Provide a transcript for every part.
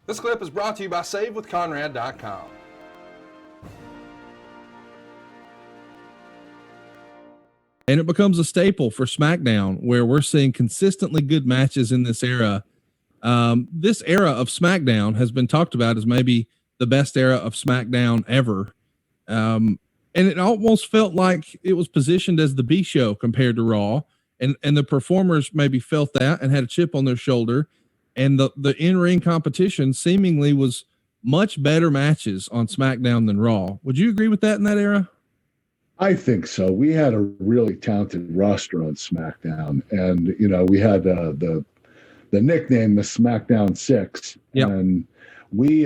This clip is brought to you by SaveWithConrad.com. And it becomes a staple for SmackDown, where we're seeing consistently good matches in this era. This era of SmackDown has been talked about as maybe the best era of SmackDown ever. And it almost felt like it was positioned as the B show compared to Raw. And the performers maybe felt that and had a chip on their shoulder. And the in-ring competition seemingly was much better matches on SmackDown than Raw. Would you agree with that in that era? I think so. We had a really talented roster on SmackDown, and we had the nickname the SmackDown Six, yep. And we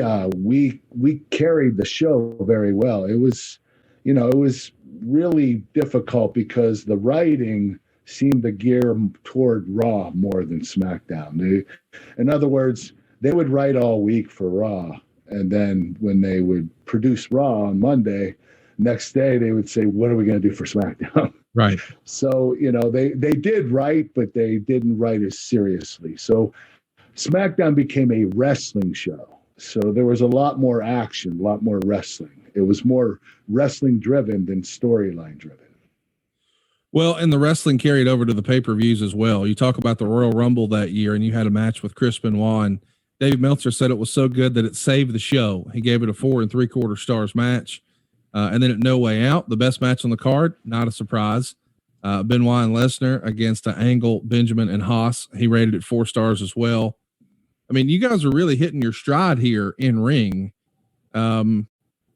carried the show very well. It was really difficult because the writing seemed to gear toward Raw more than SmackDown. In other words, they would write all week for Raw, and then when they would produce Raw on Monday, next day they would say, what are we going to do for SmackDown? Right. So, they did write, but they didn't write as seriously. So SmackDown became a wrestling show. So there was a lot more action, a lot more wrestling. It was more wrestling driven than storyline driven. Well, and the wrestling carried over to the pay-per-views as well. You talk about the Royal Rumble that year, and you had a match with Chris Benoit, and Dave Meltzer said it was so good that it saved the show. He gave it a 4 3/4 stars match. And then at No Way Out, the best match on the card, not a surprise. Benoit and Lesnar against Angle, Benjamin, and Haas. He rated it 4 stars as well. I mean, you guys are really hitting your stride here in ring.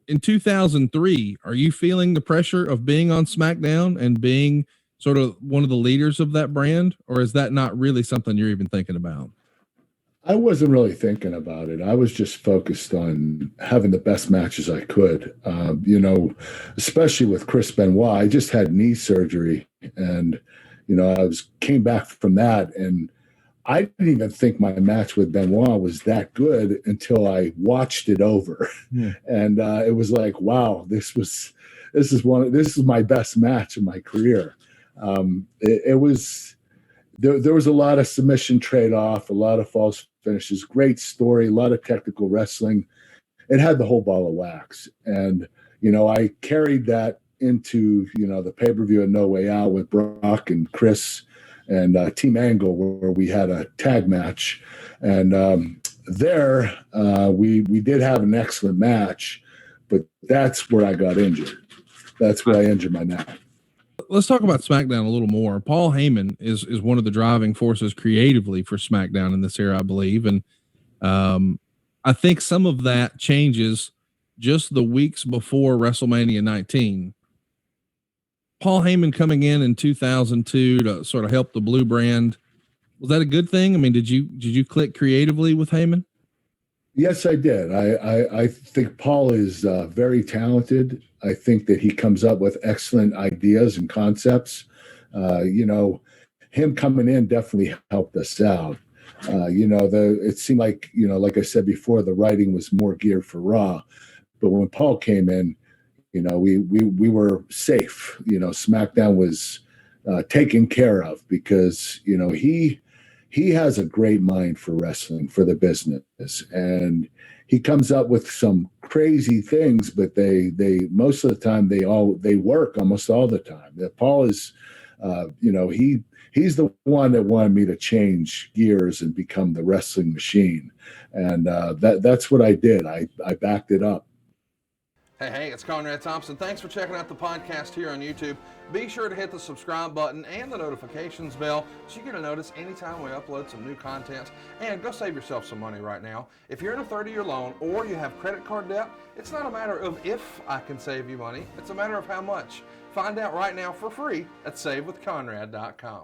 In 2003, are you feeling the pressure of being on SmackDown and being sort of one of the leaders of that brand? Or is that not really something you're even thinking about? I wasn't really thinking about it. I was just focused on having the best matches I could, especially with Chris Benoit. I just had knee surgery, and, came back from that, and I didn't even think my match with Benoit was that good until I watched it over. Yeah. And it was like, wow, this is my best match of my career. There was a lot of submission trade-off, a lot of false finishes, great story, a lot of technical wrestling. It had the whole ball of wax. And, I carried that into, the pay-per-view at No Way Out with Brock and Chris and Team Angle, where we had a tag match. And we did have an excellent match, but that's where I got injured. That's where I injured my neck. Let's talk about SmackDown a little more. Paul Heyman is one of the driving forces creatively for SmackDown in this era, I believe. And I think some of that changes just the weeks before WrestleMania 19. Paul Heyman coming in 2002 to sort of help the Blue brand. Was that a good thing? I mean, did you click creatively with Heyman? Yes, I did. I think Paul is very talented. I think that he comes up with excellent ideas and concepts. Him coming in definitely helped us out. It seemed like, like I said before, the writing was more geared for Raw. But when Paul came in, we were safe. SmackDown was taken care of because, he has a great mind for wrestling, for the business, and he comes up with some crazy things, but they most of the time they work almost all the time. That Paul is, he's the one that wanted me to change gears and become the wrestling machine, and that's what I did. I backed it up. Hey, it's Conrad Thompson. Thanks for checking out the podcast here on YouTube. Be sure to hit the subscribe button and the notifications bell so you get a notice anytime we upload some new content. And go save yourself some money right now. If you're in a 30-year loan or you have credit card debt, it's not a matter of if I can save you money. It's a matter of how much. Find out right now for free at SaveWithConrad.com.